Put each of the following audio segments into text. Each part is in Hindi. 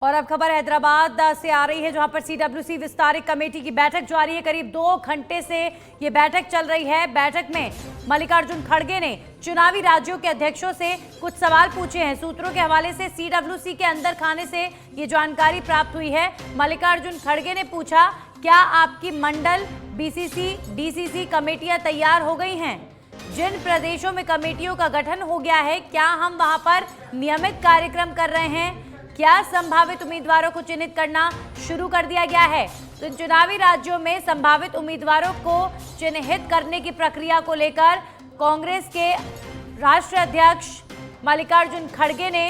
और अब खबर हैदराबाद से आ रही है, जहां पर सीडब्ल्यूसी विस्तारित कमेटी की बैठक जारी है। करीब 2 घंटे से ये बैठक चल रही है। बैठक में मल्लिकार्जुन खड़गे ने चुनावी राज्यों के अध्यक्षों से कुछ सवाल पूछे हैं। सूत्रों के हवाले से सीडब्ल्यूसी के अंदर खाने से ये जानकारी प्राप्त हुई है। मल्लिकार्जुन खड़गे ने पूछा, क्या आपकी मंडल, बीसीसी, डीसीसी कमेटियां तैयार हो गई हैं? जिन प्रदेशों में कमेटियों का गठन हो गया है, क्या हम वहां पर नियमित कार्यक्रम कर रहे हैं? क्या संभावित उम्मीदवारों को चिन्हित करना शुरू कर दिया गया है? तो इन चुनावी राज्यों में संभावित उम्मीदवारों को चिन्हित करने की प्रक्रिया को लेकर कांग्रेस के राष्ट्रीय अध्यक्ष मल्लिकार्जुन खड़गे ने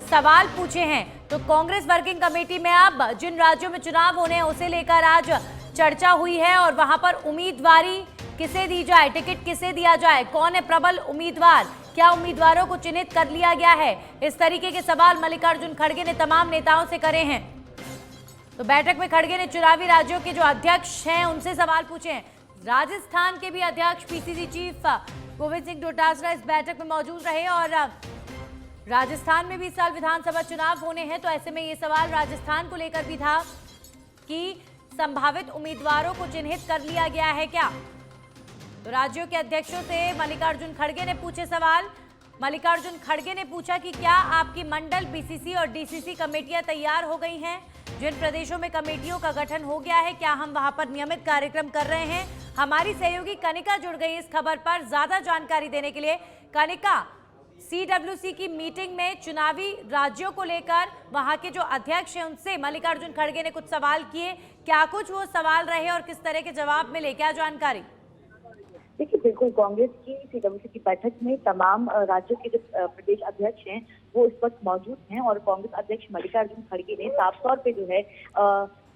सवाल पूछे हैं। तो कांग्रेस वर्किंग कमेटी में अब जिन राज्यों में चुनाव होने हैं उसे लेकर आज चर्चा हुई है और वहां पर उम्मीदवारी किसे दी जाए, टिकट किसे दिया जाए, कौन है प्रबल उम्मीदवार, क्या उम्मीदवारों को चिन्हित कर लिया गया है? इस तरीके के सवाल मल्लिकार्जुन खड़गे ने तमाम नेताओं से करे हैं। तो बैठक में खड़गे ने चुनावी राज्यों के जो अध्यक्ष हैं उनसे सवाल पूछे हैं। राजस्थान के भी अध्यक्ष पीसीसी चीफ गोविंद सिंह डोटासरा इस बैठक में मौजूद रहे और राजस्थान में भी इस साल विधानसभा चुनाव होने हैं। तो ऐसे में ये सवाल राजस्थान को लेकर भी था कि संभावित उम्मीदवारों को चिन्हित कर लिया गया है क्या? तो राज्यों के अध्यक्षों से मल्लिकार्जुन खड़गे ने पूछे सवाल। मल्लिकार्जुन खड़गे ने पूछा कि क्या आपकी मंडल, बीसीसी और डीसीसी कमेटियां तैयार हो गई हैं? जिन प्रदेशों में कमेटियों का गठन हो गया है, क्या हम वहां पर नियमित कार्यक्रम कर रहे हैं? हमारी सहयोगी कनिका जुड़ गई इस खबर पर ज्यादा जानकारी देने के लिए। कनिका, सीडब्ल्यूसी की मीटिंग में चुनावी राज्यों को लेकर वहां के जो अध्यक्ष हैं उनसे मल्लिकार्जुन खड़गे ने कुछ सवाल किए, क्या कुछ वो सवाल रहे और किस तरह के जवाब मिले, क्या जानकारी? देखिए, बिल्कुल कांग्रेस की सीडब्ल्यूसी की बैठक में तमाम राज्यों के जो प्रदेश अध्यक्ष हैं वो इस वक्त मौजूद हैं और कांग्रेस अध्यक्ष मल्लिकार्जुन खड़गे ने साफ तौर पे जो है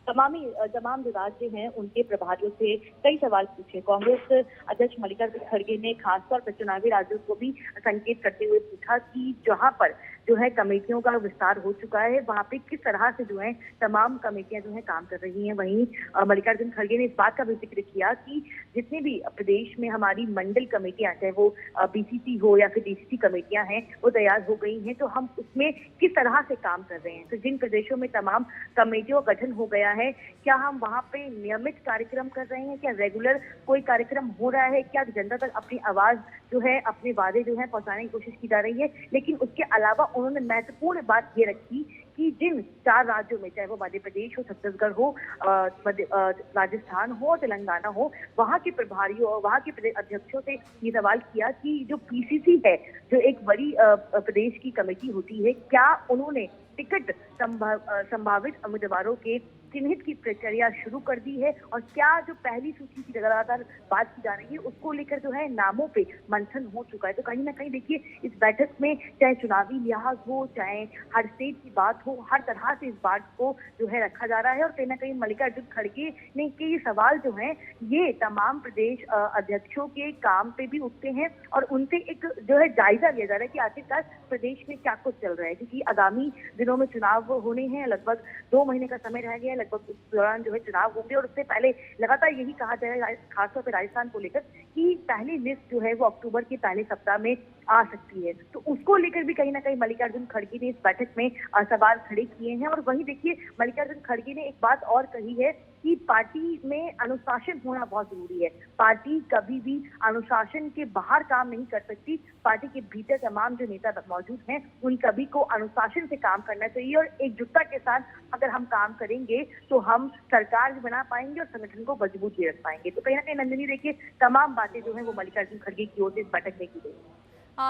तमाम जो राज्य हैं उनके प्रभारियों से कई सवाल पूछे। कांग्रेस अध्यक्ष मल्लिकार्जुन खड़गे ने खासतौर पर चुनावी राज्यों को भी संकेत करते हुए पूछा कि जहां पर जो है कमेटियों का विस्तार हो चुका है वहां पे किस तरह से जो है तमाम कमेटियां जो है काम कर रही हैं। वहीं मल्लिकार्जुन खड़गे ने इस बात का भी जिक्र किया कि जितने भी प्रदेश में हमारी मंडल कमेटियां, चाहे वो बीसीसी हो या फिर डीसीसी कमेटियां हैं, वो तैयार हो गई हैं, तो हम उसमें किस तरह से काम कर रहे हैं। तो जिन प्रदेशों में तमाम कमेटियों का गठन हो गया है, क्या हम वहां पे नियमित कार्यक्रम कर रहे हैं? क्या रेगुलर कोई कार्यक्रम हो रहा है? क्या जनता तक अपनी आवाज जो है, अपने वादे जो है पहुंचाने की कोशिश की जा रही है? लेकिन उसके अलावा उन्होंने महत्वपूर्ण बात ये रखी कि जिन 4 राज्यों में, चाहे वो मध्य प्रदेश हो, छत्तीसगढ़ हो, राजस्थान हो, तेलंगाना हो, वहां के प्रभारियों और वहां के अध्यक्षों से ये सवाल किया कि जो पीसीसी है, जो एक बड़ी प्रदेश की कमेटी होती है, क्या उन्होंने टिकट संभावित उम्मीदवारों के चिन्हित की प्रक्रिया शुरू कर दी है? और क्या जो पहली सूची की लगातार बात की जा रही है उसको लेकर जो है नामों पे मंथन हो चुका है? तो कहीं ना कहीं देखिए, इस बैठक में चाहे चुनावी लिहाज हो, चाहे हर स्टेट की बात हो, हर तरह से इस बात को जो है रखा जा रहा है। और कहीं ना कहीं मल्लिकार्जुन खड़गे ने के ये सवाल जो है ये तमाम प्रदेश अध्यक्षों के काम पे भी उठते हैं और उनसे एक जो है जायजा लिया जा रहा है कि आखिरकार प्रदेश में क्या कुछ चल रहा है। क्योंकि आगामी दिनों में चुनाव होने हैं, लगभग 2 महीने का समय रह गया है, लगभग उस दौरान जो है चुनाव होंगे और उससे पहले लगातार यही कहा जा रहा है, खासतौर पर राजस्थान को लेकर, कि पहली लिस्ट जो है वो अक्टूबर के पहले सप्ताह में आ सकती है। तो उसको लेकर भी कहीं ना कहीं मल्लिकार्जुन खड़गे ने इस बैठक में सवाल खड़े किए हैं। और वहीं देखिए, मल्लिकार्जुन खड़गे ने एक बात और कही है कि पार्टी में अनुशासन होना बहुत जरूरी है। पार्टी कभी भी अनुशासन के बाहर काम नहीं कर सकती। पार्टी के भीतर तमाम जो नेता मौजूद हैं उन सभी को अनुशासन से काम करना चाहिए और एकजुटता के साथ अगर हम काम करेंगे तो हम सरकार भी बना पाएंगे और संगठन को मजबूत भी रख पाएंगे। तो कहीं ना कहीं नंदिनी देखिए, तमाम बातें जो है वो मल्लिकार्जुन खड़गे की ओर से इस बैठक में की गई।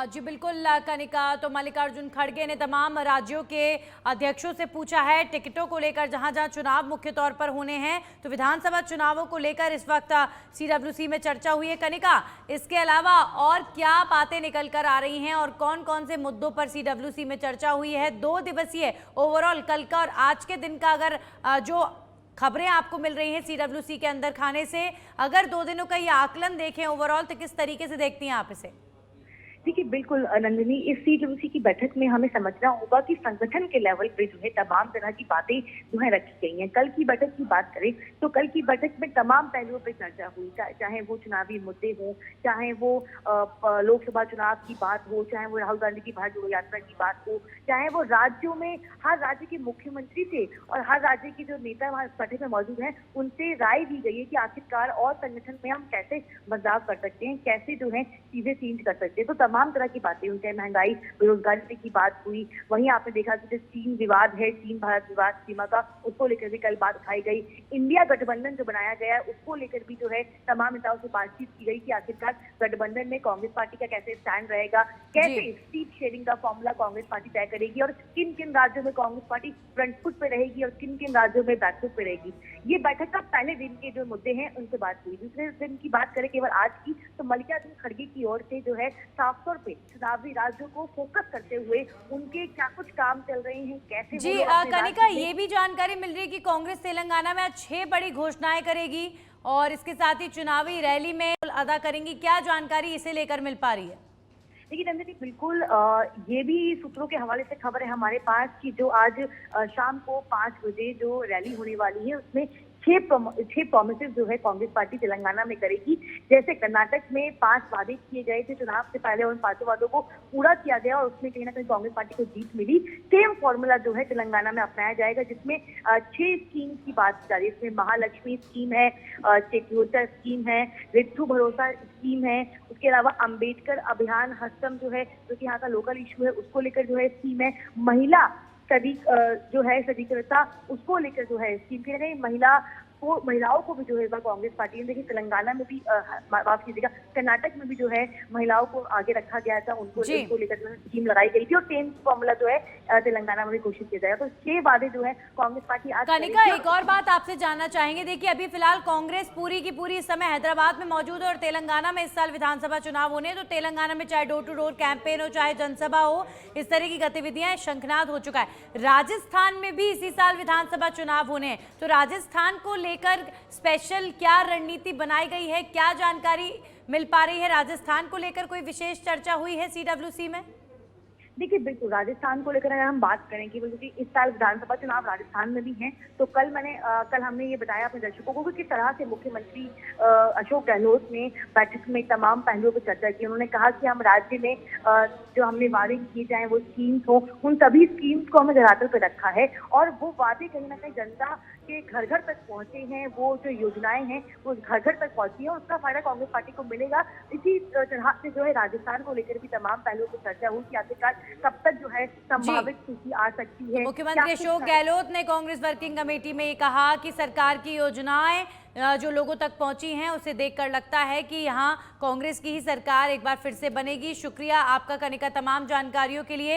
जी बिल्कुल कनिका, तो मल्लिकार्जुन खड़गे ने तमाम राज्यों के अध्यक्षों से पूछा है टिकटों को लेकर, जहां जहां चुनाव मुख्य तौर पर होने हैं। तो विधानसभा चुनावों को लेकर इस वक्त सीडब्ल्यूसी में चर्चा हुई है। कनिका, इसके अलावा और क्या बातें निकल कर आ रही हैं और कौन कौन से मुद्दों पर सीडब्ल्यूसी में चर्चा हुई है? 2 दिवसीय ओवरऑल कल का और आज के दिन का अगर जो खबरें आपको मिल रही हैं सीडब्ल्यूसी के अंदर खाने से, अगर 2 दिनों का ये आकलन देखें ओवरऑल, तो किस तरीके से देखती हैं आप इसे? देखिए बिल्कुल नंदिनी, इस सीडब्ल्यूसी की बैठक में हमें समझना होगा कि संगठन के लेवल पे जो है तमाम तरह की बातें जो है रखी गई हैं। कल की बैठक की बात करें तो कल की बैठक में तमाम पहलुओं पे चर्चा हुई, चाहे वो चुनावी मुद्दे हों, चाहे वो लोकसभा चुनाव की बात हो, चाहे वो राहुल गांधी की भारत जोड़ो यात्रा की बात हो, चाहे वो राज्यों में हर राज्य के मुख्यमंत्री से और हर राज्य के जो नेता वहाँ बैठक में मौजूद हैं उनसे राय दी गई है कि आखिरकार और संगठन में हम कैसे बदलाव कर सकते हैं, कैसे जो है चीजें चेंज कर सकते हैं। तो तमाम तरह की बातें हुई, चाहे महंगाई बेरोजगारी की बात हुई, वहीं आपने देखा कि जो चीन विवाद है, चीन भारत विवाद सीमा का, उसको लेकर भी कल बात उठाई गई। इंडिया गठबंधन जो बनाया गया है उसको लेकर भी जो है तमाम नेताओं से बातचीत की गई कि आखिरकार गठबंधन में कांग्रेस पार्टी का कैसे स्टैंड रहेगा, कैसे सीट शेयरिंग का फॉर्मूला कांग्रेस पार्टी तय करेगी और किन किन राज्यों में कांग्रेस पार्टी फ्रंट फुट पे रहेगी और किन किन राज्यों में बैक फुट पे रहेगी। ये बैठक का पहले दिन के जो मुद्दे हैं उनसे बात हुई। दूसरे दिन की बात करें केवल आज की, तो मल्लिकार्जुन खड़गे की ओर से जो है साफ तौर पे चुनावी राज्यों को फोकस करते हुए उनके क्या कुछ काम चल रहे हैं, कैसे जी कनिका, ये भी जानकारी मिल रही है कि कांग्रेस तेलंगाना में आज 6 बड़ी घोषणाएं करेगी और इसके साथ ही चुनावी रैली में अदा करेंगी। क्या जानकारी इसे लेकर मिल पा रही है? देखिए नंदिनी, बिल्कुल ये भी सूत्रों के हवाले से खबर है हमारे पास कि जो आज शाम को 5 बजे जो रैली होने वाली है उसमें छह प्रोमिसेस जो है कांग्रेस पार्टी तेलंगाना में करेगी। जैसे कर्नाटक में 5 वादे किए गए थे चुनाव से पहले और उन 5 वादों को पूरा किया गया और उसमें कहीं ना कहीं कांग्रेस पार्टी को जीत मिली। सेम फॉर्मूला जो है तेलंगाना में अपनाया जाएगा, जिसमें 6 स्कीम की बात की जा रही है। इसमें महालक्ष्मी स्कीम है, चेक्योटा स्कीम है, ऋतु भरोसा स्कीम है, उसके अलावा अंबेडकर अभियान हस्तम जो है जो कि यहाँ का लोकल इशू है उसको लेकर जो है स्कीम है, महिला जो है सदीकरता उसको लेकर जो है स्कीम की गई। महिलाओं को भी जो है इस बार कांग्रेस पार्टी ने, देखिए तेलंगाना में भी माफ कीजिएगा कर्नाटक में भी जो है महिलाओं को आगे रखा गया था, उनको लेकर जो है स्कीम लगाई गई थी और सेम फॉर्मूला जो है तेलंगाना में भी घोषित किया जाएगा। तो 6 वादे जो है कांग्रेस पार्टी आज कनिका, एक और बात आपसे जानना चाहेंगे। देखिए अभी फिलहाल कांग्रेस पूरी की पूरी इस समय हैदराबाद में मौजूद है और तेलंगाना में इस साल विधानसभा चुनाव होने हैं, तो तेलंगाना में चाहे डोर टू डोर कैंपेन हो, चाहे जनसभा हो, इस तरह की गतिविधियां शंखनाद हो चुका है। राजस्थान में भी इसी साल विधानसभा चुनाव होने हैं, तो राजस्थान को लेकर स्पेशल क्या रणनीति बनाई गई है, क्या जानकारी मिल पा रही है? राजस्थान को लेकर कोई विशेष चर्चा हुई है सीडब्ल्यूसी में? देखिए बिल्कुल राजस्थान को लेकर अगर हम बात करें कि क्योंकि इस साल विधानसभा चुनाव राजस्थान में भी हैं, तो कल हमने ये बताया अपने दर्शकों को कि किस तरह से मुख्यमंत्री अशोक गहलोत ने बैठक में तमाम पहलुओं पर चर्चा की। उन्होंने कहा कि हम राज्य में जो हमने वादे किए जाए वो स्कीम्स हो, उन सभी स्कीम्स को हमने धरातल पर रखा है और वो वादे कहीं ना कहीं जनता के घर घर तक पहुंचे हैं। वो जो योजनाएं हैं वो घर घर तक पहुंची है, उसका फायदा कांग्रेस पार्टी को मिलेगा। इसी तरह से जो है राजस्थान को लेकर भी तमाम पहलुओं पर चर्चा हुई कि आखिरकार कब तक जो है संभावित स्थिति आ सकती है। मुख्यमंत्री अशोक गहलोत ने कांग्रेस वर्किंग कमेटी में कहा कि सरकार की योजनाएं जो लोगों तक पहुंची हैं उसे देखकर लगता है कि यहाँ कांग्रेस की ही सरकार एक बार फिर से बनेगी। शुक्रिया आपका कनिका तमाम जानकारियों के लिए।